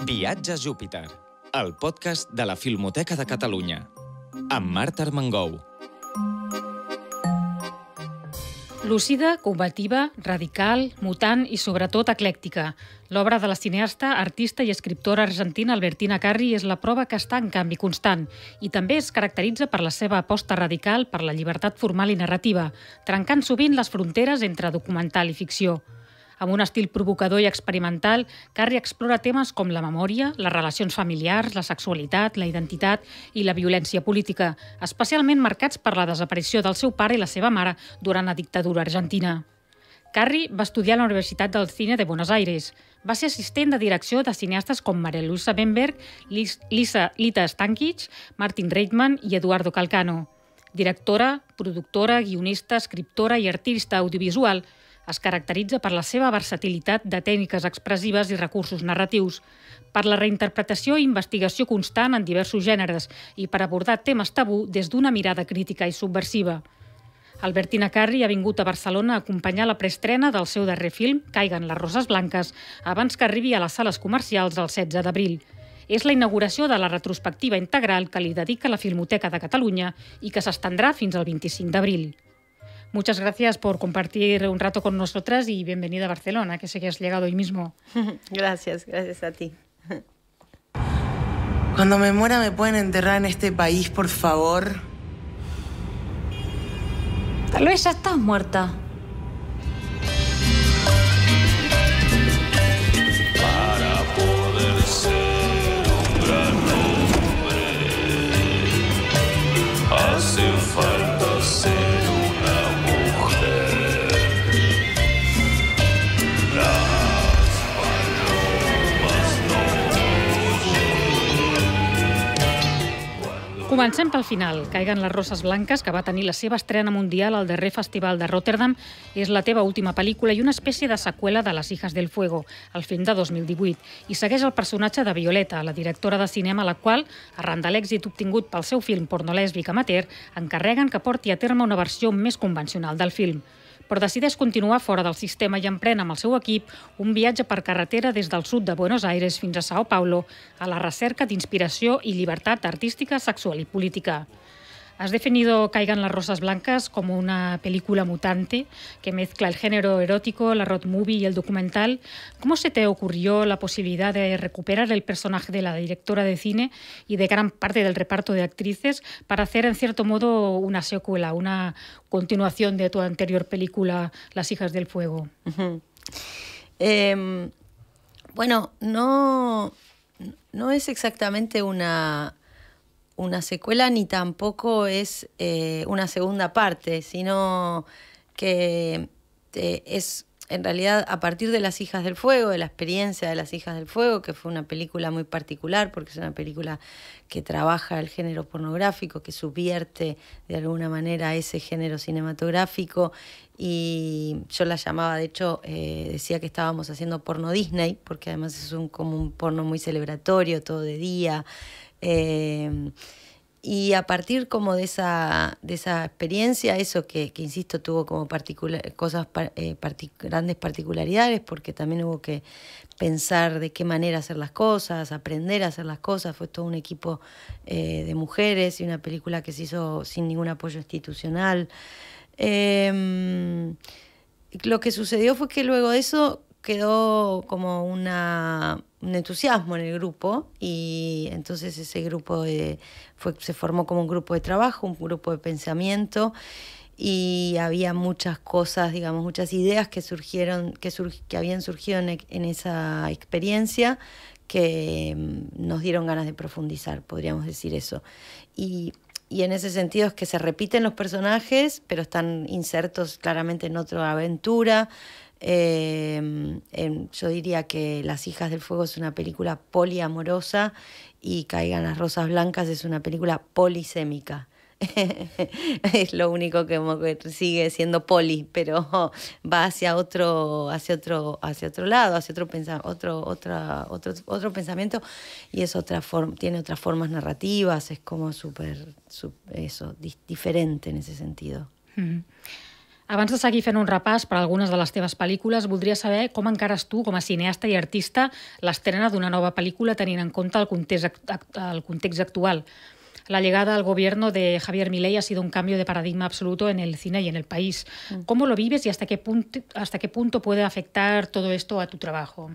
Viatge a Júpiter, el podcast de la Filmoteca de Catalunya, amb Marta Armengou. Lúcida, combativa, radical, mutant i sobretot eclèctica. L'obra de la cineasta, artista i escriptora argentina Albertina Carri és la prova que està en canvi constant i també es caracteritza per la seva aposta radical per la llibertat formal i narrativa, trencant sovint les fronteres entre documental i ficció. Amb un estil provocador i experimental, Carri explora temes com la memòria, les relacions familiars, la sexualitat, la identitat i la violència política, especialment marcats per la desaparició del seu pare i la seva mare durant la dictadura argentina. Carri va estudiar a la Universitat del Cine de Buenos Aires. Va ser assistent de direcció de cineastes com María Luisa Bemberg, Lita Stankic, Martin Reitman i Eduardo Calcano. Directora, productora, guionista, escriptora i artista audiovisual, es caracteritza per la seva versatilitat de tècniques expressives i recursos narratius, per la reinterpretació i investigació constant en diversos gèneres i per abordar temes tabú des d'una mirada crítica i subversiva. Albertina Carri ha vingut a Barcelona a acompanyar la preestrena del seu darrer film, Caiguen les roses blanques, abans que arribi a les sales comercials el 16 d'abril. És la inauguració de la retrospectiva integral que li dedica la Filmoteca de Catalunya i que s'estendrà fins al 25 d'abril. Muchas gracias por compartir un rato con nosotras y bienvenida a Barcelona, que sé que has llegado hoy mismo. Gracias a ti. Cuando me muera, ¿me pueden enterrar en este país, por favor? Tal vez ya estás muerta. Para poder ser un gran hombre, hace falta ser Comencem pel final. Caiguen les roses blanques, que va tenir la seva estrena mundial al darrer festival de Rotterdam, és la teva última pel·lícula i una espècie de seqüela de Les hijas del fuego, el film de 2018, i segueix el personatge de Violeta, la directora de cinema, la qual, arran de l'èxit obtingut pel seu film pornolèsbic amateur, encarreguen que porti a terme una versió més convencional del film. Però decideix continuar fora del sistema i emprèn amb el seu equip un viatge per carretera des del sud de Buenos Aires fins a Sao Paulo a la recerca d'inspiració i llibertat artística, sexual y política. Has definido Caigan las rosas blancas como una película mutante que mezcla el género erótico, la road movie y el documental. ¿Cómo se te ocurrió la posibilidad de recuperar el personaje de la directora de cine y de gran parte del reparto de actrices para hacer, en cierto modo, una secuela, una continuación de tu anterior película, Las hijas del fuego? Bueno, no es exactamente una secuela ni tampoco es una segunda parte, sino que es en realidad a partir de Las hijas del fuego, de la experiencia de Las hijas del fuego, que fue una película muy particular porque es una película que trabaja el género pornográfico, que subvierte de alguna manera ese género cinematográfico, y yo la llamaba, de hecho, decía que estábamos haciendo porno Disney, porque además es como un porno muy celebratorio, todo de día. Y a partir como de esa experiencia, eso que insisto, tuvo como grandes particularidades, porque también hubo que pensar de qué manera hacer las cosas, aprender a hacer las cosas. Fue todo un equipo de mujeres y una película que se hizo sin ningún apoyo institucional. Lo que sucedió fue que luego de eso quedó como un entusiasmo en el grupo, y entonces ese grupo se formó como un grupo de trabajo, un grupo de pensamiento, y había muchas cosas, digamos, muchas ideas que habían surgido en esa experiencia que nos dieron ganas de profundizar, podríamos decir eso. Y en ese sentido es que se repiten los personajes, pero están insertos claramente en otra aventura. Yo diría que Las hijas del fuego es una película poliamorosa y Caigan las rosas blancas es una película polisémica. Es lo único que sigue siendo poli, pero va hacia otro lado, hacia otro pensamiento, y es tiene otras formas narrativas, es como diferente en ese sentido. Abans de seguir fent un repàs per algunes de les teves pel·lícules, voldria saber com encares tu, com a cineasta i artista, l'estrena d'una nova pel·lícula tenint en compte el context actual. La llegada al gobierno de Javier Milei ha sido un cambio de paradigma absoluto en el cine y en el país. ¿Cómo lo vives y hasta qué punto puede afectar todo esto a tu trabajo?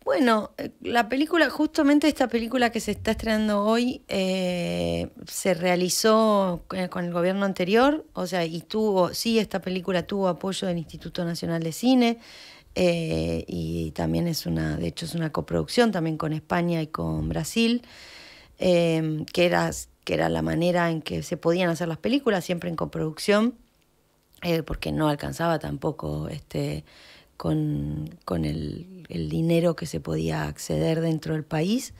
Bueno, la película, justamente esta película que se está estrenando hoy, se realizó con el gobierno anterior, o sea, y esta película tuvo apoyo del Instituto Nacional de Cine, y también de hecho es una coproducción también con España y con Brasil, que era la manera en que se podían hacer las películas, siempre en coproducción, porque no alcanzaba tampoco con el dinero que se podía acceder dentro del país.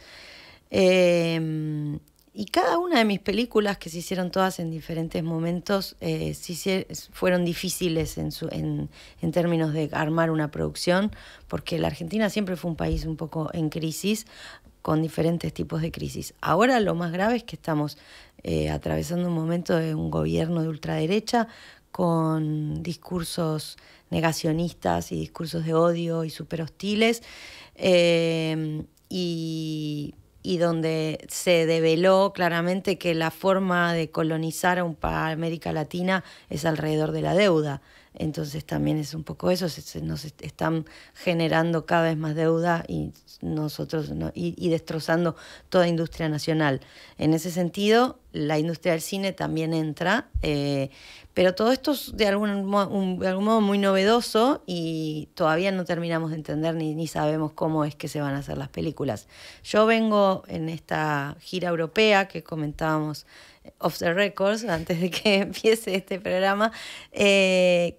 Y cada una de mis películas, que se hicieron todas en diferentes momentos, fueron difíciles en términos de armar una producción, porque la Argentina siempre fue un país un poco en crisis, con diferentes tipos de crisis. Ahora lo más grave es que estamos atravesando un momento de un gobierno de ultraderecha con discursos negacionistas y discursos de odio y súper hostiles, y donde se develó claramente que la forma de colonizar a América Latina es alrededor de la deuda. Entonces también es un poco eso, nos están generando cada vez más deuda y destrozando toda industria nacional. En ese sentido, la industria del cine también entra, pero todo esto es de algún modo muy novedoso y todavía no terminamos de entender ni sabemos cómo es que se van a hacer las películas. Yo vengo en esta gira europea que comentábamos off the records, antes de que empiece este programa, me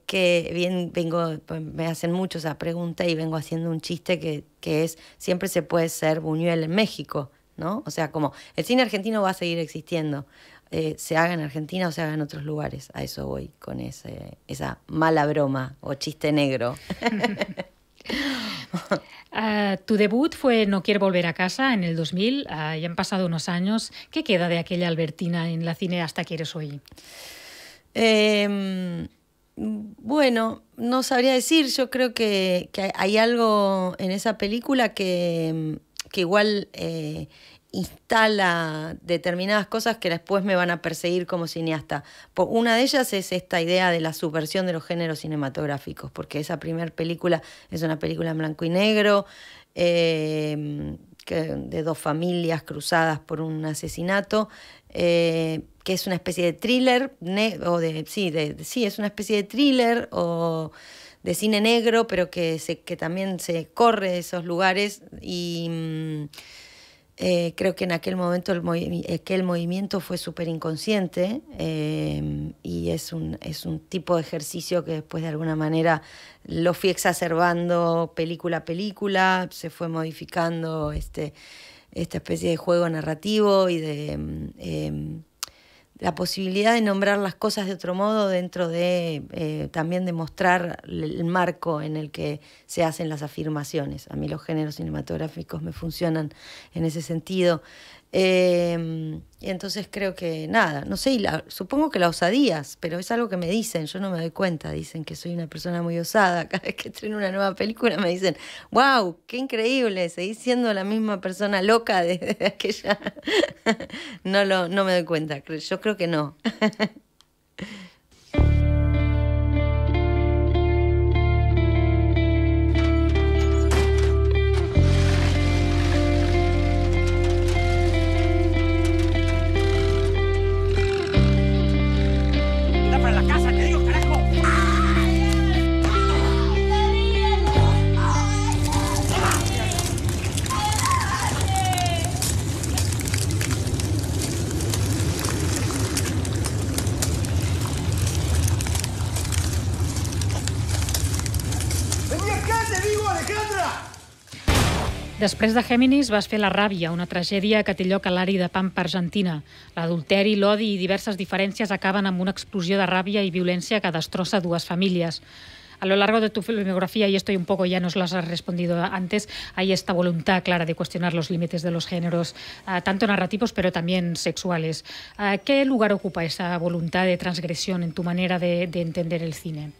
hacen mucho esa pregunta y vengo haciendo un chiste que es, siempre se puede ser Buñuel en México, ¿no? O sea, como el cine argentino va a seguir existiendo, se haga en Argentina o se haga en otros lugares. A eso voy con esa mala broma o chiste negro. Tu debut fue No quiero volver a casa en el 2000, ya han pasado unos años. ¿Qué queda de aquella Albertina en la cineasta que eres hoy? Bueno, no sabría decir. Yo creo que hay algo en esa película que igual instala determinadas cosas que después me van a perseguir como cineasta. Una de ellas es esta idea de la subversión de los géneros cinematográficos, porque esa primera película es una película en blanco y negro, de dos familias cruzadas por un asesinato, que es una especie de thriller, es una especie de thriller o de cine negro, pero que también se corre de esos lugares y creo que en aquel momento aquel movimiento fue súper inconsciente, y es un tipo de ejercicio que después de alguna manera lo fui exacerbando película a película, se fue modificando esta especie de juego narrativo y de la posibilidad de nombrar las cosas de otro modo dentro de también de mostrar el marco en el que se hacen las afirmaciones. A mí los géneros cinematográficos me funcionan en ese sentido. Y entonces creo que nada, no sé, supongo que la osadías, pero es algo que me dicen, yo no me doy cuenta, dicen que soy una persona muy osada. Cada vez que estreno una nueva película me dicen, wow, qué increíble, seguís siendo la misma persona loca desde aquella. No me doy cuenta, yo creo que no. Després de Géminis vas fer La ràbia, una tragèdia que té lloc a l'Ari de Pampa, Argentina. L'adulteri, l'odi i diverses diferències acaben amb una explosió de ràbia i violència que destrossa dues famílies. A lo largo de tu filmografía, y esto un poco ya nos lo has respondido antes, hay esta voluntad clara de cuestionar los límites de los géneros, tanto narrativos pero también sexuales. ¿Qué lugar ocupa esa voluntad de transgresión en tu manera de entender el cine?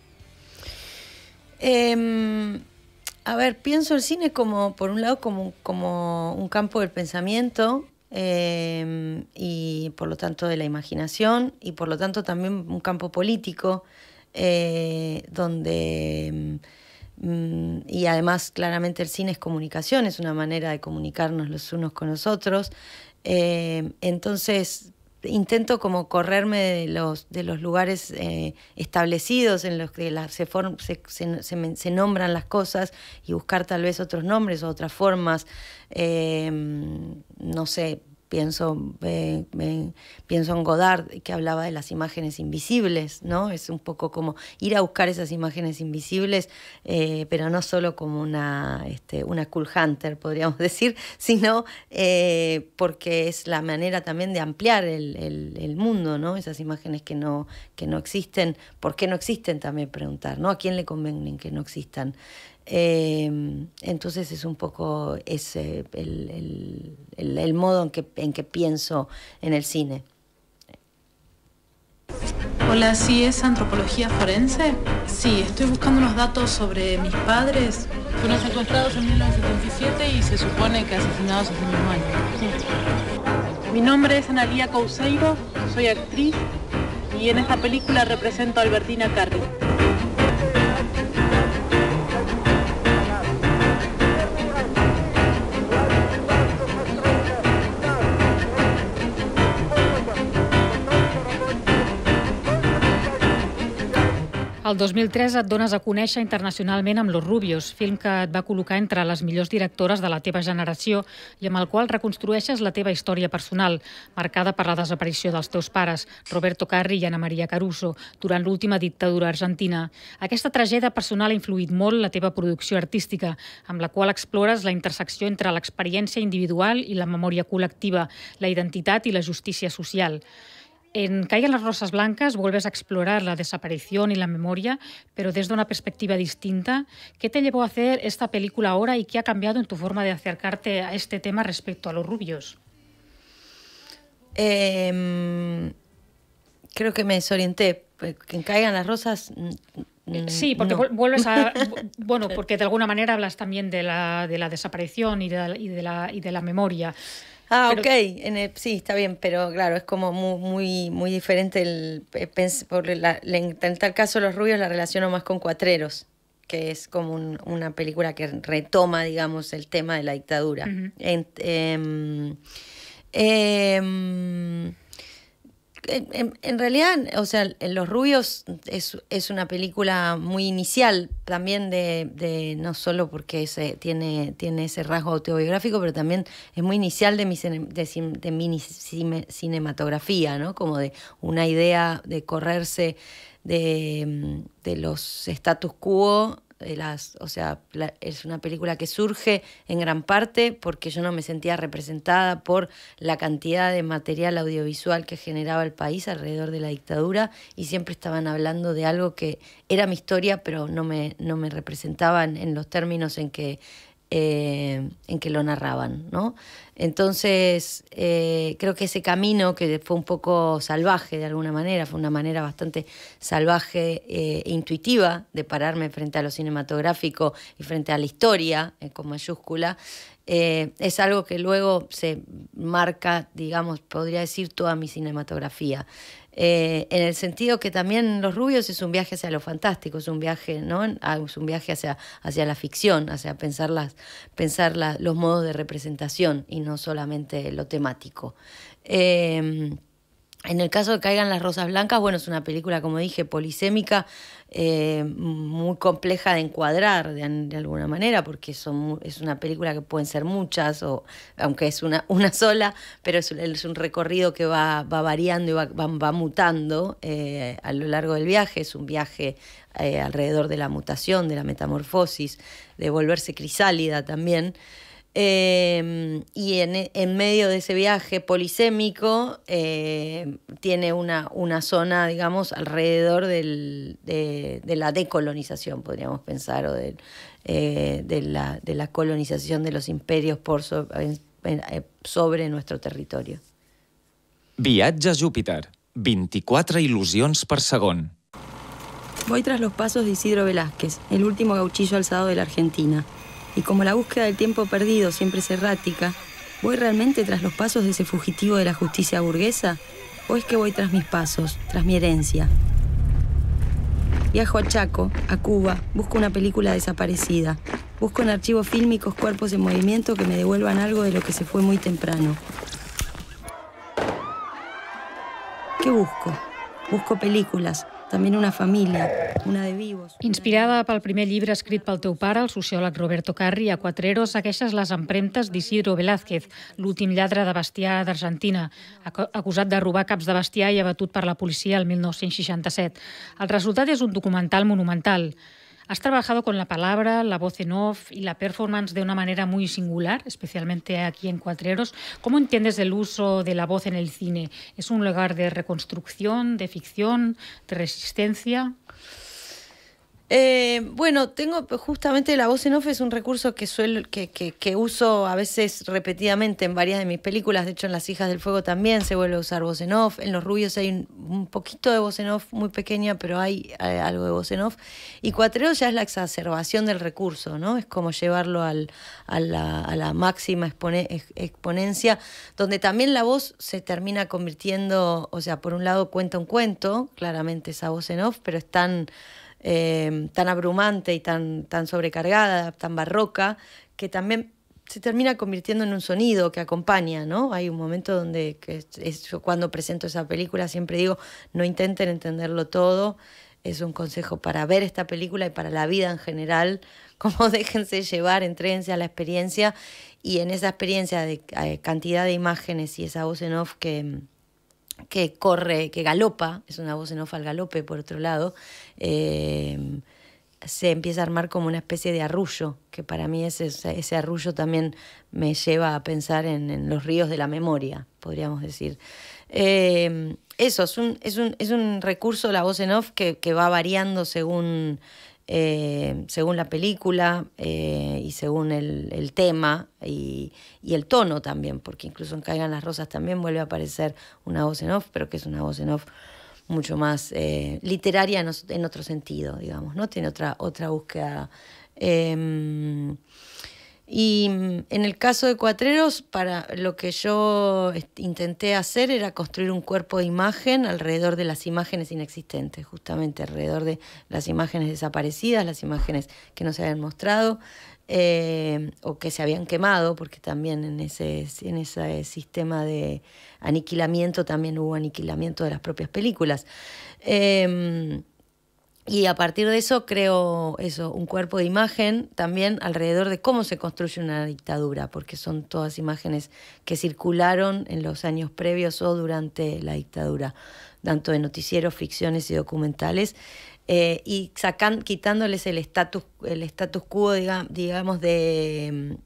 A ver, pienso el cine como, por un lado, como un campo del pensamiento, y por lo tanto de la imaginación, y por lo tanto también un campo político, donde y además claramente el cine es comunicación, es una manera de comunicarnos los unos con los otros. Entonces intento como correrme de los lugares establecidos en los que se nombran las cosas, y buscar tal vez otros nombres o otras formas. No sé, pienso en Godard, que hablaba de las imágenes invisibles, ¿no? Es un poco como ir a buscar esas imágenes invisibles, pero no solo como una cool hunter, podríamos decir, sino porque es la manera también de ampliar el mundo, ¿no? Esas imágenes que no existen, ¿por qué no existen? También preguntar, ¿no? ¿A quién le conviene que no existan? Entonces es un poco ese el modo en que pienso en el cine. Hola, ¿sí es antropología forense? Sí, estoy buscando unos datos sobre mis padres. Fueron secuestrados en 1977 y se supone que asesinados ese mismo año. Sí. Mi nombre es Analía Couseiro, soy actriz y en esta película represento a Albertina Carri. El 2003 et dones a conèixer internacionalment amb Los Rubios, film que et va col·locar entre les millors directores de la teva generació i amb el qual reconstrueixes la teva història personal, marcada per la desaparició dels teus pares, Roberto Carri i Ana Maria Caruso, durant l'última dictadura argentina. Aquesta tragèdia personal ha influït molt la teva producció artística, amb la qual explores la intersecció entre l'experiència individual i la memòria col·lectiva, la identitat i la justícia social. En Caigan las rosas blancas vuelves a explorar la desaparición y la memoria, pero desde una perspectiva distinta. ¿Qué te llevó a hacer esta película ahora y qué ha cambiado en tu forma de acercarte a este tema respecto a Los Rubios? Creo que me desorienté. En Caigan las rosas... Sí, porque no. Vuelves a... Bueno, porque de alguna manera hablas también de la desaparición y de la memoria. Pero, ok, sí, está bien, pero claro, es como muy diferente en tal caso Los Rubios la relaciono más con Cuatreros, que es como una película que retoma, digamos, el tema de la dictadura. Uh-huh. En realidad, o sea, Los Rubios es una película muy inicial también de no solo porque tiene ese rasgo autobiográfico, pero también es muy inicial de mi cinematografía, ¿no? Como de una idea de correrse de los status quo. Es una película que surge en gran parte porque yo no me sentía representada por la cantidad de material audiovisual que generaba el país alrededor de la dictadura, y siempre estaban hablando de algo que era mi historia, pero no me representaban en los términos en que lo narraban, ¿no? Entonces, creo que ese camino, que fue un poco salvaje de alguna manera, fue una manera bastante salvaje e intuitiva de pararme frente a lo cinematográfico y frente a la historia, con mayúscula, es algo que luego se marca, digamos, podría decir, toda mi cinematografía. En el sentido que también Los Rubios es un viaje hacia lo fantástico, es un viaje, ¿no? Es un viaje hacia la ficción, hacia pensar los modos de representación y no solamente lo temático. En el caso de Caigan las rosas blancas, bueno, es una película, como dije, polisémica, muy compleja de encuadrar de alguna manera, porque es una película que pueden ser muchas, aunque es una sola, pero es un recorrido que va variando y va mutando a lo largo del viaje. Es un viaje alrededor de la mutación, de la metamorfosis, de volverse crisálida también. Y en medio de ese viaje polisémico tiene una zona, digamos, alrededor de la decolonización, podríamos pensar, o de la colonización de los imperios sobre nuestro territorio. Viatge a Júpiter. 24 il·lusions per segon. Voy tras los pasos de Isidro Velázquez, el último gauchillo alzado de la Argentina. Y como la búsqueda del tiempo perdido siempre es errática, ¿voy realmente tras los pasos de ese fugitivo de la justicia burguesa? ¿O es que voy tras mis pasos, tras mi herencia? Viajo a Chaco, a Cuba, busco una película desaparecida. Busco en archivos fílmicos cuerpos en movimiento que me devuelvan algo de lo que se fue muy temprano. ¿Qué busco? Busco películas, también una familia, una de vivos... Inspirada pel primer llibre escrit pel teu pare, el sociòleg Roberto Carri, a Cuatrero segueixes les empremtes d'Isidro Velázquez, l'últim lladre de bestiar d'Argentina, acusat de robar caps de bestiar i abatut per la policia el 1967. El resultat és un documental monumental. Has trabajado con la palabra, la voz en off y la performance de una manera muy singular, especialmente aquí en Cuatreros. ¿Cómo entiendes el uso de la voz en el cine? ¿Es un lugar de reconstrucción, de ficción, de resistencia? Bueno, tengo justamente la voz en off, es un recurso que uso a veces repetidamente en varias de mis películas. De hecho, en Las hijas del fuego también se vuelve a usar voz en off. En Los rubios hay un poquito de voz en off, muy pequeña, pero hay algo de voz en off. Y Cuatrero ya es la exacerbación del recurso, ¿no? Es como llevarlo a la máxima exponencia, donde también la voz se termina convirtiendo, o sea, por un lado cuenta un cuento, claramente esa voz en off, pero es tan abrumante y tan sobrecargada, tan barroca, que también se termina convirtiendo en un sonido que acompaña, ¿no? Hay un momento donde, yo cuando presento esa película siempre digo, no intenten entenderlo todo, es un consejo para ver esta película y para la vida en general, como déjense llevar, entréguense a la experiencia, y en esa experiencia de cantidad de imágenes y esa voz en off que corre, que galopa, es una voz en off al galope por otro lado, se empieza a armar como una especie de arrullo, que para mí ese arrullo también me lleva a pensar en los ríos de la memoria, podríamos decir. Eso, es un recurso, la voz en off, que va variando según la película y según el tema y el tono también, porque incluso en Caigan las rosas también vuelve a aparecer una voz en off, pero que es una voz en off mucho más literaria en otro sentido, digamos, ¿no? Tiene otra búsqueda. Y en el caso de Cuatreros, para lo que yo intenté hacer era construir un cuerpo de imagen alrededor de las imágenes inexistentes, justamente alrededor de las imágenes desaparecidas, las imágenes que no se habían mostrado o que se habían quemado, porque también en ese sistema de aniquilamiento también hubo aniquilamiento de las propias películas. Y a partir de eso creo un cuerpo de imagen también alrededor de cómo se construye una dictadura, porque son todas imágenes que circularon en los años previos o durante la dictadura, tanto de noticieros, ficciones y documentales, y quitándoles el status quo, digamos, de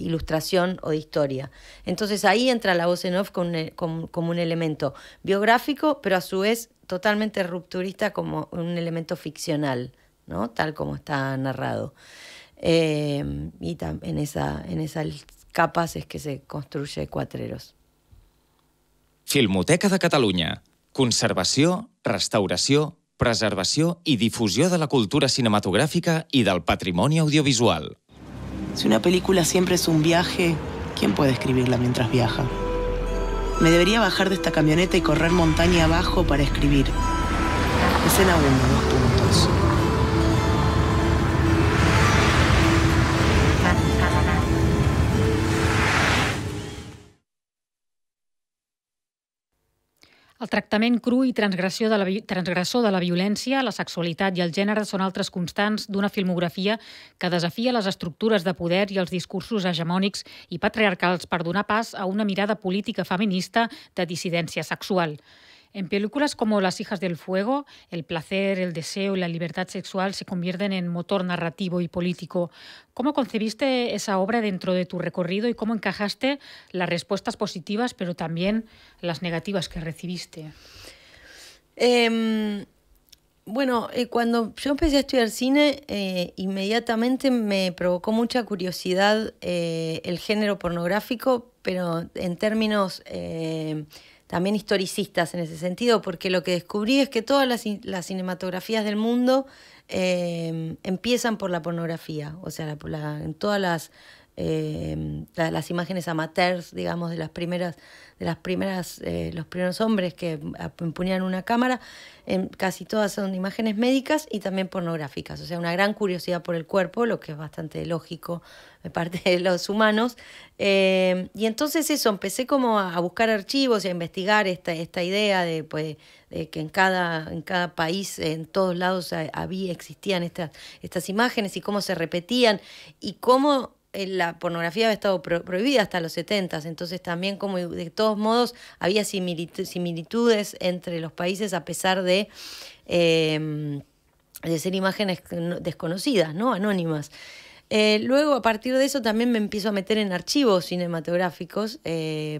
ilustración o de historia. Entonces ahí entra la voz en off como un elemento biográfico, pero a su vez totalmente rupturista como un elemento ficcional, ¿no? Tal como está narrado. Y en esas capas es que se construye Cuatreros. Filmoteca de Catalunya. Conservació, restauració, preservació i difusió de la cultura cinematogràfica i del patrimoni audiovisual. Si una película siempre es un viaje, ¿quién puede escribirla mientras viaja? Me debería bajar de esta camioneta y correr montaña abajo para escribir. Escena 1, 2 puntos. El tractament cru i transgressor de la violència, la sexualitat i el gènere són altres constants d'una filmografia que desafia les estructures de poder i els discursos hegemònics i patriarcals per donar pas a una mirada política feminista de dissidència sexual. En películas como Las hijas del fuego, el placer, el deseo y la libertad sexual se convierten en motor narrativo y político. ¿Cómo concebiste esa obra dentro de tu recorrido y cómo encajaste las respuestas positivas, pero también las negativas que recibiste? Bueno, cuando yo empecé a estudiar cine, inmediatamente me provocó mucha curiosidad el género pornográfico, pero en términos también historicistas en ese sentido, porque lo que descubrí es que todas las cinematografías del mundo empiezan por la pornografía, o sea, en todas las imágenes amateurs, digamos, los primeros hombres que empuñaban una cámara, casi todas son imágenes médicas y también pornográficas, o sea, una gran curiosidad por el cuerpo, lo que es bastante lógico de parte de los humanos, y entonces eso, empecé como a buscar archivos y a investigar esta idea de que en cada país, en todos lados existían estas imágenes y cómo se repetían y cómo la pornografía había estado prohibida hasta los 70, entonces también como de todos modos había similitudes entre los países a pesar de ser imágenes desconocidas, ¿no? Anónimas. Luego, a partir de eso, también me empiezo a meter en archivos cinematográficos,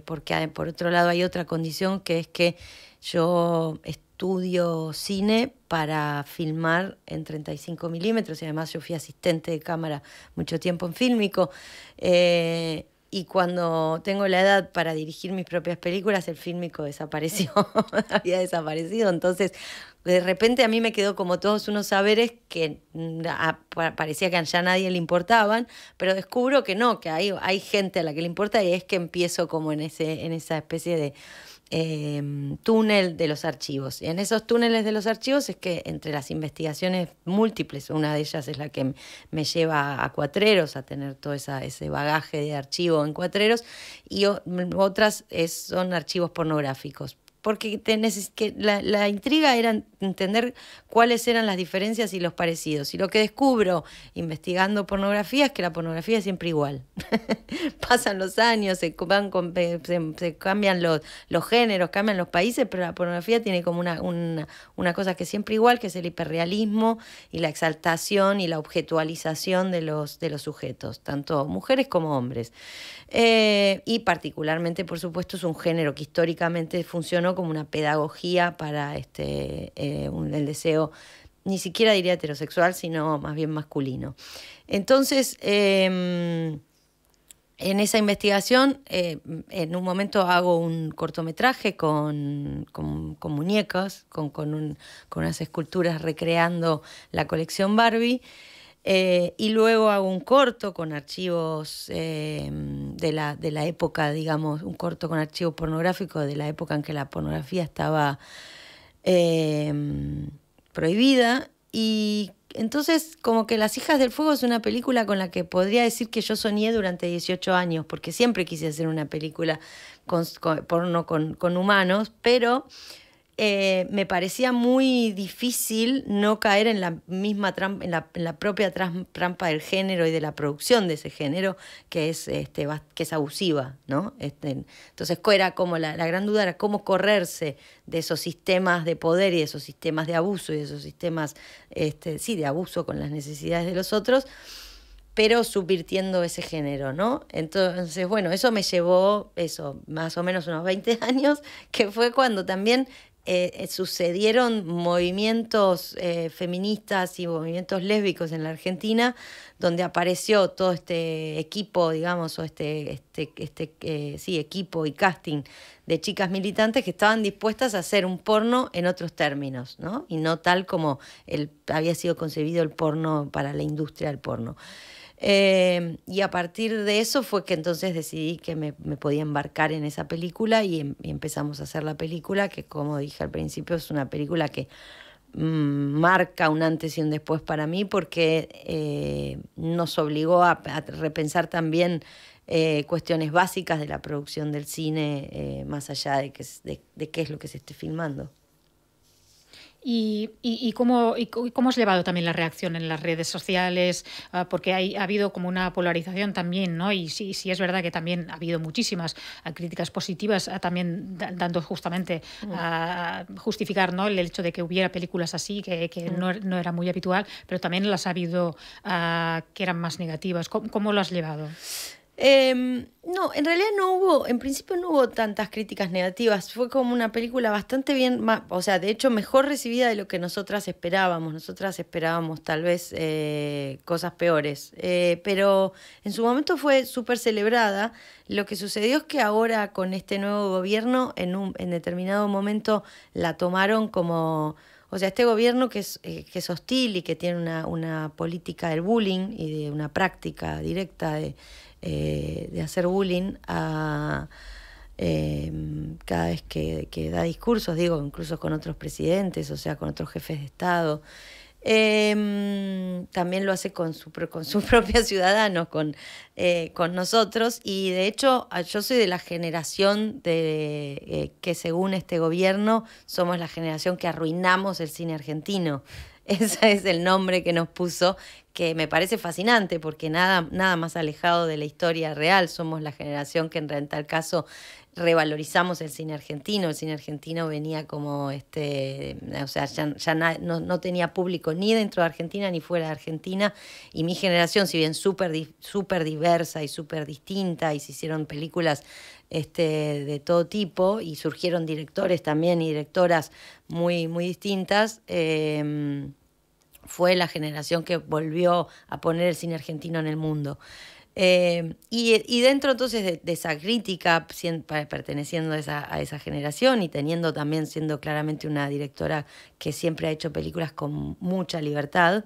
porque por otro lado hay otra condición que es que yo estudio cine para filmar en 35 milímetros y además yo fui asistente de cámara mucho tiempo en Fílmico, y cuando tengo la edad para dirigir mis propias películas, el Fílmico desapareció, había desaparecido, entonces de repente a mí me quedó como todos unos saberes que parecía que ya a nadie le importaban, pero descubro que no, que hay gente a la que le importa y es que empiezo como en esa especie de túnel de los archivos. Y en esos túneles de los archivos es que entre las investigaciones múltiples, una de ellas es la que me lleva a Cuatreros, a tener todo ese bagaje de archivo en Cuatreros, y otras son archivos pornográficos. Porque la intriga era entender cuáles eran las diferencias y los parecidos. Y lo que descubro investigando pornografía es que la pornografía es siempre igual. Pasan los años, se cambian los géneros, cambian los países, pero la pornografía tiene como una cosa que es siempre igual, que es el hiperrealismo y la exaltación y la objetualización de los sujetos, tanto mujeres como hombres. Y particularmente, por supuesto, es un género que históricamente funcionó como una pedagogía para el deseo, ni siquiera diría heterosexual, sino más bien masculino. Entonces, en esa investigación, en un momento hago un cortometraje con muñecas, con unas esculturas recreando la colección Barbie, y luego hago un corto con archivos de la época, digamos, un corto con archivo pornográfico de la época en que la pornografía estaba prohibida. Y entonces como que Las hijas del fuego es una película con la que podría decir que yo soñé durante 18 años, porque siempre quise hacer una película porno con humanos, pero me parecía muy difícil no caer en la misma trampa, en la propia trampa del género y de la producción de ese género, que es abusiva, ¿no? Entonces era como la gran duda era cómo correrse de esos sistemas de poder y de esos sistemas de abuso y de esos sistemas de abuso con las necesidades de los otros, pero subvirtiendo ese género, ¿no? Entonces, bueno, eso me llevó más o menos unos 20 años, que fue cuando también sucedieron movimientos feministas y movimientos lésbicos en la Argentina, donde apareció todo este equipo, digamos, o equipo y casting de chicas militantes que estaban dispuestas a hacer un porno en otros términos, ¿no? Y no tal como había sido concebido el porno para la industria del porno. Y a partir de eso fue que entonces decidí que me podía embarcar en esa película y empezamos a hacer la película, que como dije al principio es una película que marca un antes y un después para mí, porque nos obligó a repensar también cuestiones básicas de la producción del cine, más allá de qué es lo que se esté filmando. ¿Y cómo has llevado también la reacción en las redes sociales? Porque ha habido como una polarización también, ¿no? Y sí es verdad que también ha habido muchísimas críticas positivas, también dando justamente a justificar, ¿no?, el hecho de que hubiera películas así, que no era muy habitual, pero también las ha habido que eran más negativas. ¿Cómo lo has llevado? No, en realidad en principio no hubo tantas críticas negativas. Fue como una película bastante bien, o sea, de hecho mejor recibida de lo que nosotras esperábamos. Nosotras esperábamos tal vez cosas peores, pero en su momento fue súper celebrada. Lo que sucedió es que ahora con este nuevo gobierno, en determinado momento la tomaron como... O sea, este gobierno que es hostil y que tiene una política del bullying y de una práctica directa de hacer bullying cada vez que da discursos, digo, incluso con otros presidentes, o sea, con otros jefes de Estado. También lo hace con sus propios ciudadanos, con nosotros, y de hecho yo soy de la generación que según este gobierno somos la generación que arruinamos el cine argentino. Ese es el nombre que nos puso, que me parece fascinante porque nada más alejado de la historia real. Somos la generación que en tal caso revalorizamos el cine argentino. El cine argentino venía como, o sea, ya no tenía público ni dentro de Argentina ni fuera de Argentina, y mi generación, si bien súper diversa y súper distinta, y se hicieron películas de todo tipo, y surgieron directores también y directoras muy, muy distintas, fue la generación que volvió a poner el cine argentino en el mundo. Y dentro entonces de esa crítica, perteneciendo a esa generación y siendo claramente una directora que siempre ha hecho películas con mucha libertad,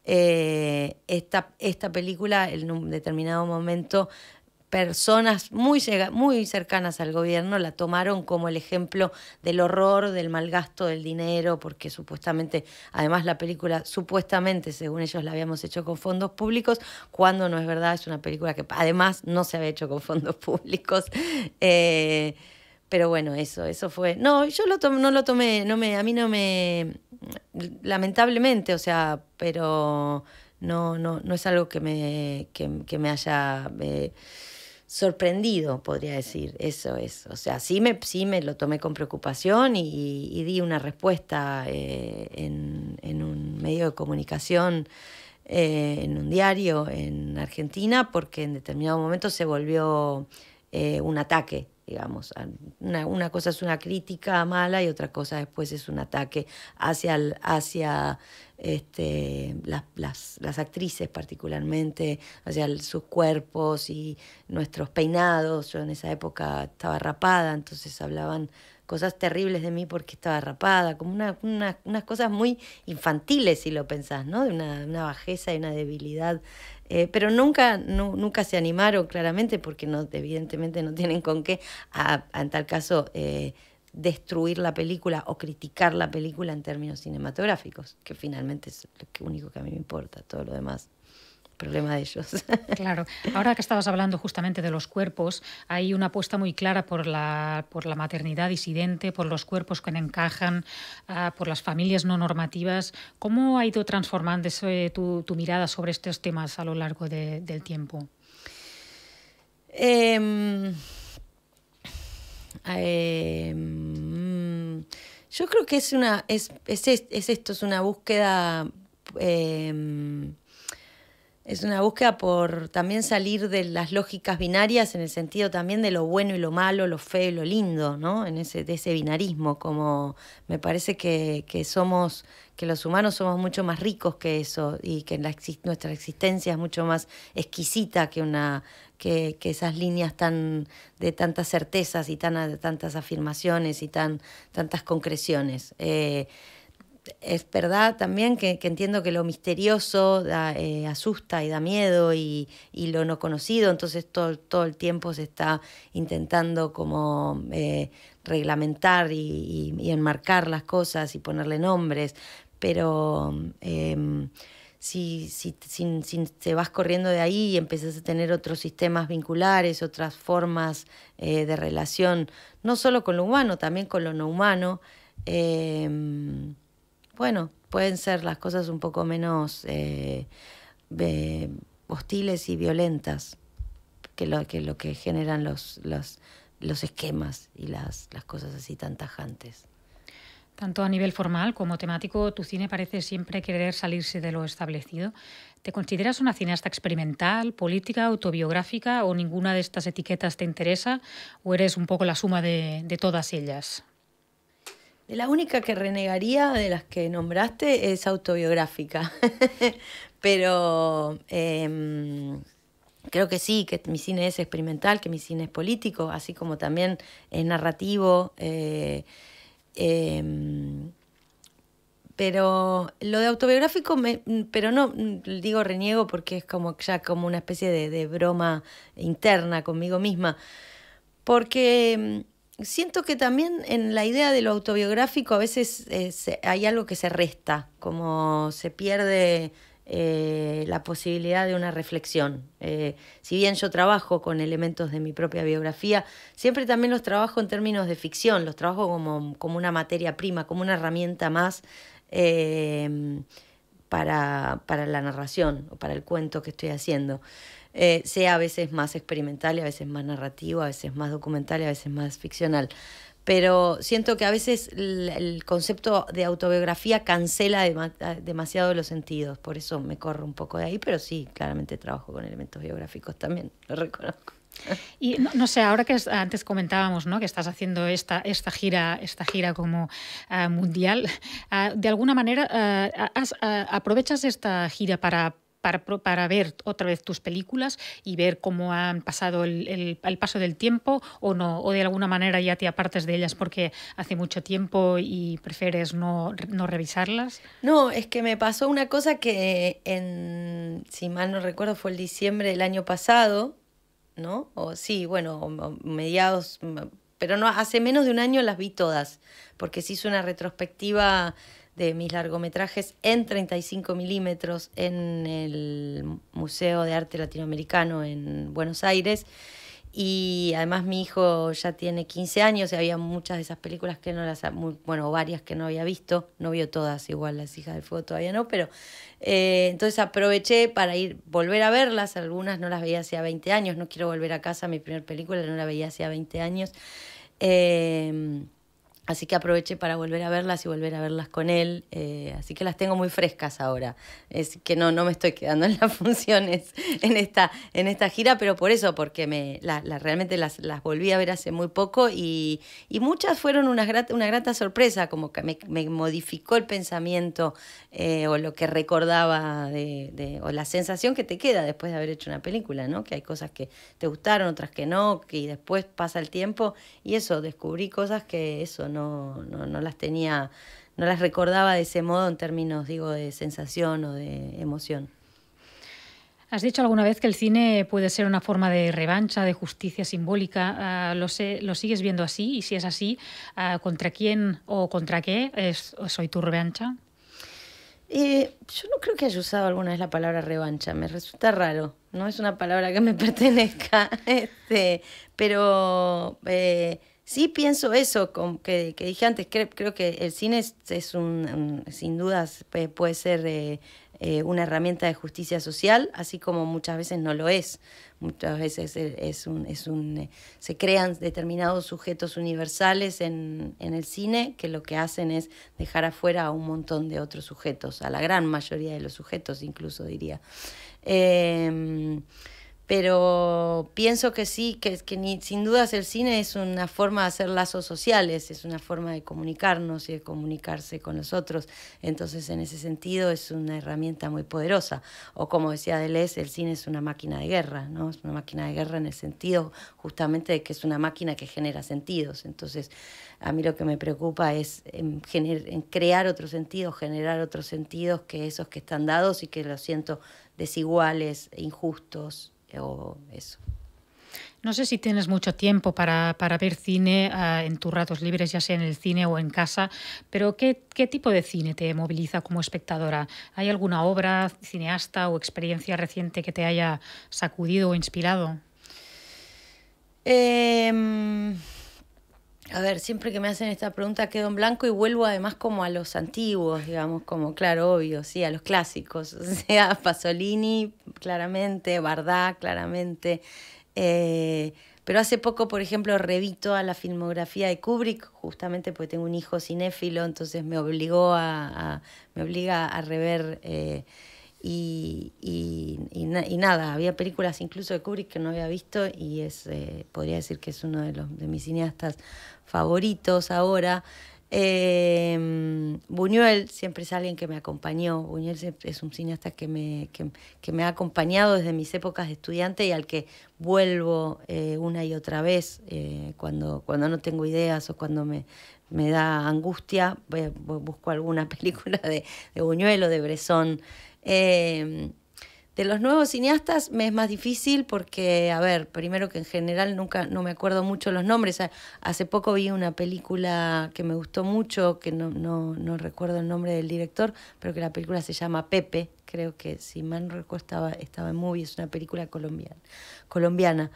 esta película en un determinado momento personas muy cercanas al gobierno la tomaron como el ejemplo del horror, del mal gasto del dinero, porque supuestamente, además la película, supuestamente, según ellos la habíamos hecho con fondos públicos, cuando no es verdad, es una película que además no se había hecho con fondos públicos. Pero bueno, eso fue... No, yo no lo tomé, a mí no me... Lamentablemente, o sea, pero no es algo que me haya... sorprendido, podría decir. Eso es, o sea, sí me lo tomé con preocupación y di una respuesta en un medio de comunicación, en un diario en Argentina, porque en determinado momento se volvió un ataque, digamos. Una cosa es una crítica mala y otra cosa después es un ataque hacia las actrices particularmente, hacia sus cuerpos y nuestros peinados. Yo en esa época estaba rapada, entonces hablaban cosas terribles de mí porque estaba rapada, como unas cosas muy infantiles, si lo pensás, ¿no? De una bajeza y una debilidad. Pero nunca se animaron, claramente, porque evidentemente no tienen con qué, en tal caso, destruir la película o criticar la película en términos cinematográficos, que finalmente es lo único que a mí me importa. Todo lo demás, problema de ellos. Claro. Ahora que estabas hablando justamente de los cuerpos, hay una apuesta muy clara por la maternidad disidente, por los cuerpos que no encajan, por las familias no normativas. ¿Cómo ha ido transformándose tu mirada sobre estos temas a lo largo del tiempo? Yo creo que es una búsqueda... Es una búsqueda por también salir de las lógicas binarias, en el sentido también de lo bueno y lo malo, lo feo y lo lindo, ¿no? De ese binarismo, como me parece que los humanos somos mucho más ricos que eso, y que nuestra existencia es mucho más exquisita que esas líneas de tantas certezas y tantas afirmaciones y tantas concreciones. Es verdad también que entiendo que lo misterioso asusta y da miedo, y lo no conocido, entonces todo el tiempo se está intentando como reglamentar y enmarcar las cosas y ponerle nombres, pero si te vas corriendo de ahí y empiezas a tener otros sistemas vinculares, otras formas de relación, no solo con lo humano, también con lo no humano, bueno, pueden ser las cosas un poco menos hostiles y violentas que lo que generan los esquemas y las cosas así tan tajantes. Tanto a nivel formal como temático, tu cine parece siempre querer salirse de lo establecido. ¿Te consideras una cineasta experimental, política, autobiográfica o ninguna de estas etiquetas te interesa o eres un poco la suma de todas ellas? De la única que renegaría de las que nombraste es autobiográfica, pero creo que sí, que mi cine es experimental, que mi cine es político, así como también es narrativo. Pero lo de autobiográfico, pero no digo reniego porque es como ya como una especie de broma interna conmigo misma, porque siento que también en la idea de lo autobiográfico a veces hay algo que se resta, como se pierde la posibilidad de una reflexión. Si bien yo trabajo con elementos de mi propia biografía, siempre también los trabajo en términos de ficción, los trabajo como una materia prima, como una herramienta más para la narración o para el cuento que estoy haciendo. Sea a veces más experimental y a veces más narrativo, a veces más documental y a veces más ficcional. Pero siento que a veces el concepto de autobiografía cancela demasiado los sentidos, por eso me corro un poco de ahí, pero sí, claramente trabajo con elementos biográficos también, lo reconozco. Y no sé, ahora que antes comentábamos, ¿no?, que estás haciendo esta gira como mundial, de alguna manera aprovechas esta gira para ver otra vez tus películas y ver cómo han pasado el paso del tiempo o no, o de alguna manera ya te apartas de ellas porque hace mucho tiempo y prefieres no revisarlas? No, es que me pasó una cosa que si mal no recuerdo fue el diciembre del año pasado, ¿no? O sí, bueno, mediados, pero no, hace menos de un año las vi todas, porque se hizo una retrospectiva de mis largometrajes en 35 milímetros en el Museo de Arte Latinoamericano en Buenos Aires. Y además mi hijo ya tiene 15 años y había muchas de esas películas que varias que no había visto. No vio todas, igual Las Hijas del Fuego todavía no, pero entonces aproveché para volver a verlas. Algunas no las veía hacía 20 años. No quiero volver a casa, mi primera película no la veía hacía 20 años. Así que aproveché para volver a verlas y volver a verlas con él. Así que las tengo muy frescas ahora. Es que no me estoy quedando en las funciones en esta gira, pero por eso, porque realmente las volví a ver hace muy poco y muchas fueron una grata sorpresa, como que me modificó el pensamiento o lo que recordaba o la sensación que te queda después de haber hecho una película, ¿no? Que hay cosas que te gustaron, otras que no, y después pasa el tiempo y eso, descubrí cosas que eso no las tenía, no las recordaba de ese modo en términos, digo, de sensación o de emoción. Has dicho alguna vez que el cine puede ser una forma de revancha, de justicia simbólica. ¿Lo sigues viendo así? Y si es así, ¿contra quién o contra qué soy tu revancha? Yo no creo que haya usado alguna vez la palabra revancha, me resulta raro, no es una palabra que me pertenezca, pero sí pienso eso que dije antes, creo que el cine es sin dudas puede ser una herramienta de justicia social, así como muchas veces no lo es. Muchas veces se crean determinados sujetos universales en el cine que lo que hacen es dejar afuera a un montón de otros sujetos, a la gran mayoría de los sujetos incluso diría. Pero pienso que sí, que sin dudas el cine es una forma de hacer lazos sociales, es una forma de comunicarnos y de comunicarse con los otros. Entonces, en ese sentido, es una herramienta muy poderosa. O como decía Deleuze, el cine es una máquina de guerra, ¿no? Es una máquina de guerra en el sentido justamente de que es una máquina que genera sentidos. Entonces, a mí lo que me preocupa es en crear otros sentidos, generar otros sentidos que esos que están dados y que los siento desiguales, injustos, o eso. No sé si tienes mucho tiempo para ver cine en tus ratos libres, ya sea en el cine o en casa, pero ¿qué tipo de cine te moviliza como espectadora? ¿Hay alguna obra, cineasta o experiencia reciente que te haya sacudido o inspirado? A ver, siempre que me hacen esta pregunta quedo en blanco y vuelvo además como a los antiguos, digamos, como claro, obvio, sí, a los clásicos. O sea, Pasolini, claramente, Bardá, claramente. Pero hace poco, por ejemplo, reví toda la filmografía de Kubrick, justamente porque tengo un hijo cinéfilo, entonces me obliga a rever... Y nada, había películas incluso de Kubrick que no había visto y podría decir que es uno de mis cineastas favoritos ahora. Buñuel siempre es alguien que me acompañó. Buñuel es un cineasta que me ha acompañado desde mis épocas de estudiante y al que vuelvo una y otra vez cuando no tengo ideas o cuando me da angustia. Busco alguna película de Buñuel o de Bresson. De los nuevos cineastas me es más difícil porque, a ver, primero que en general no me acuerdo mucho los nombres. Hace poco vi una película que me gustó mucho, que no recuerdo el nombre del director, pero que la película se llama Pepe, creo que si mal no recuerdo estaba en Movie, es una película colombiana.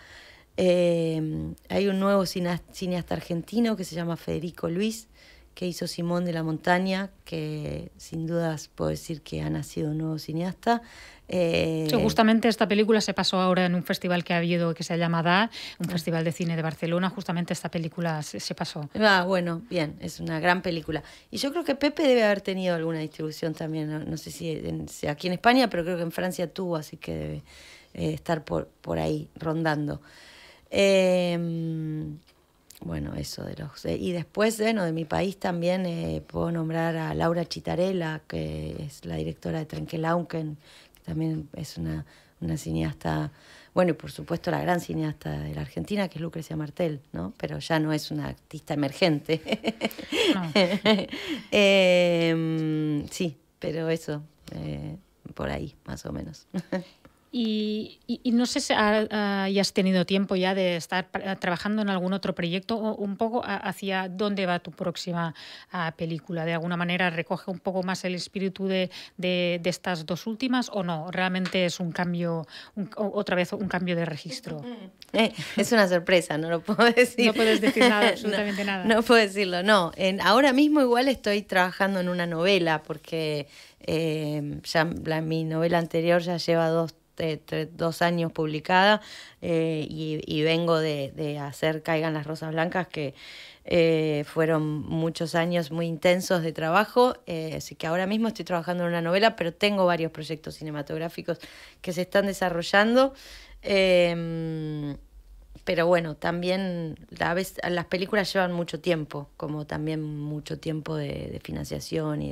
Hay un nuevo cineasta argentino que se llama Federico Luis, que hizo Simón de la Montaña, que sin dudas puedo decir que ha nacido un nuevo cineasta. Sí, justamente esta película se pasó ahora en un festival que ha habido que se llama DA, un festival de cine de Barcelona. Justamente esta película se pasó. Bueno, bien, es una gran película. Y yo creo que Pepe debe haber tenido alguna distribución también, no sé si aquí en España, pero creo que en Francia tuvo, así que debe estar por ahí rondando. Bueno, eso de los... y después, bueno, de mi país también puedo nombrar a Laura Chitarella, que es la directora de Trenkelauken, que también es una cineasta... Bueno, y por supuesto la gran cineasta de la Argentina, que es Lucrecia Martel, ¿no? Pero ya no es una artista emergente. No. Sí, pero eso, por ahí, más o menos. Y no sé si has tenido tiempo ya de estar trabajando en algún otro proyecto o un poco hacia dónde va tu próxima película. ¿De alguna manera recoge un poco más el espíritu de estas dos últimas o no? ¿Realmente es un cambio, otra vez un cambio de registro? Es una sorpresa, no lo puedo decir. No puedes decir nada, absolutamente nada. No puedo decirlo, no. Ahora mismo igual estoy trabajando en una novela porque mi novela anterior ya lleva 2 años publicada y vengo de hacer Caigan las Rosas Blancas, que fueron muchos años muy intensos de trabajo, así que ahora mismo estoy trabajando en una novela, pero tengo varios proyectos cinematográficos que se están desarrollando, pero bueno, también las películas llevan mucho tiempo, como también mucho tiempo de financiación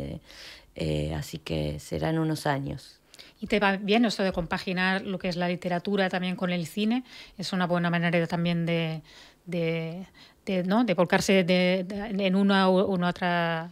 así que serán unos años. ¿Y te va bien esto de compaginar lo que es la literatura también con el cine? Es una buena manera también de volcarse en una u otra...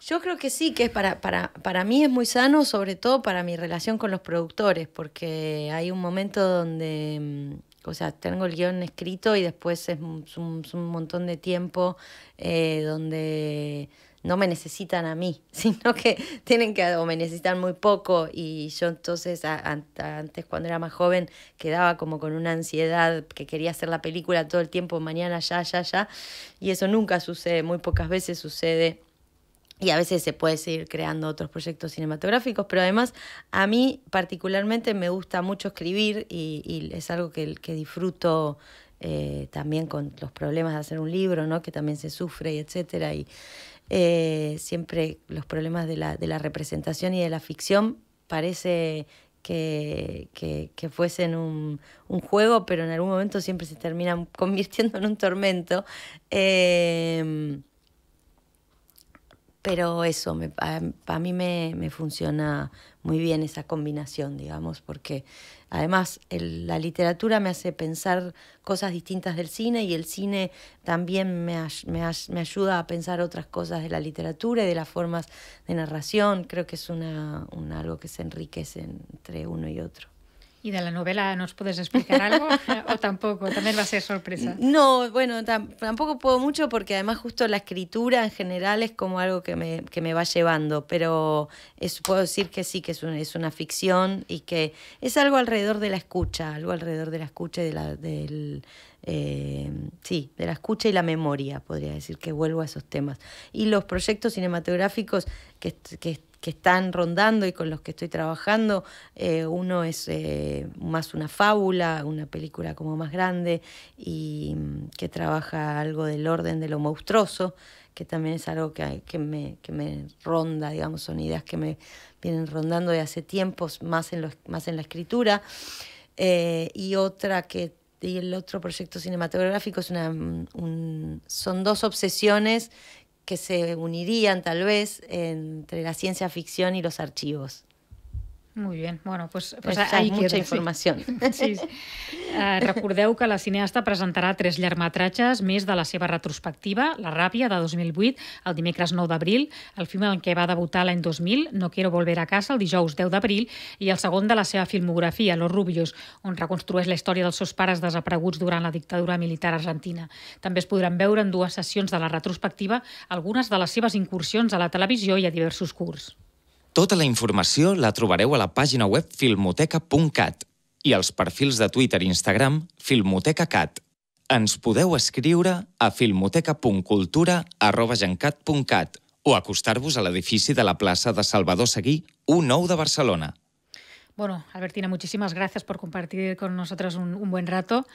Yo creo que sí, que para mí es muy sano, sobre todo para mi relación con los productores, porque hay un momento donde... O sea, tengo el guión escrito y después es un montón de tiempo donde... no me necesitan a mí, sino que o me necesitan muy poco, y yo entonces antes cuando era más joven quedaba como con una ansiedad que quería hacer la película todo el tiempo, mañana ya, y eso nunca sucede, muy pocas veces sucede, y a veces se puede seguir creando otros proyectos cinematográficos, pero además a mí particularmente me gusta mucho escribir y es algo que disfruto también con los problemas de hacer un libro, ¿no? Que también se sufre y etcétera, y siempre los problemas de la representación y de la ficción parece que fuesen un juego, pero en algún momento siempre se terminan convirtiendo en un tormento. Pero eso, para mí me funciona muy bien esa combinación, digamos, porque además la literatura me hace pensar cosas distintas del cine, y el cine también me ayuda a pensar otras cosas de la literatura y de las formas de narración. Creo que es algo que se enriquece entre uno y otro. ¿Y de la novela nos puedes explicar algo? ¿O tampoco? También va a ser sorpresa. No, bueno, tampoco puedo mucho porque además justo la escritura en general es como algo que me va llevando, pero puedo decir que sí, que es una ficción y que es algo alrededor de la escucha, y de la escucha y la memoria, podría decir, que vuelvo a esos temas. Y los proyectos cinematográficos que están rondando y con los que estoy trabajando, uno es más una fábula, una película como más grande y que trabaja algo del orden de lo monstruoso, que también es algo que me ronda, digamos, son ideas que me vienen rondando de hace tiempos, más en la escritura. Y el otro proyecto cinematográfico es son dos obsesiones que se unirían tal vez entre la ciencia ficción y los archivos. Muy bien, bueno, pues hay mucha informació. Sí. Recordeu que la cineasta presentarà 3 llargmetratges més de la seva retrospectiva, La ràbia, de 2008, el dimecres 9 d'abril, el film en què va debutar l'any 2000, No quiero volver a casa, el dijous 10 d'abril, i el segon de la seva filmografia, Los rubios, on reconstrueix la història dels seus pares desapareguts durant la dictadura militar argentina. També es podran veure en 2 sessions de la retrospectiva algunes de les seves incursions a la televisió i a diversos curts. Tota la informació la trobareu a la pàgina web filmoteca.cat i als perfils de Twitter i Instagram filmotecacat. Ens podeu escriure a filmoteca.cultura@gencat.cat o acostar-vos a l'edifici de la plaça de Salvador Seguí, 1-9 de Barcelona. Bueno, Albertina, muchísimas gracias por compartir con nosotros un buen rato.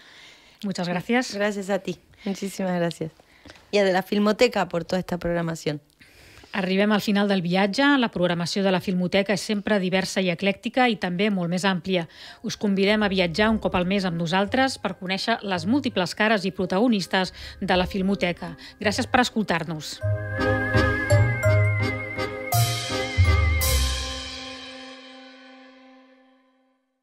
Muchas gracias. Gracias a ti, muchísimas gracias. Y a de la Filmoteca por toda esta programación. Arribem al final del viatge. La programació de la Filmoteca és sempre diversa i eclèctica i també molt més àmplia. Us convidem a viatjar un cop al mes amb nosaltres per conèixer les múltiples cares i protagonistes de la Filmoteca. Gràcies per escoltar-nos.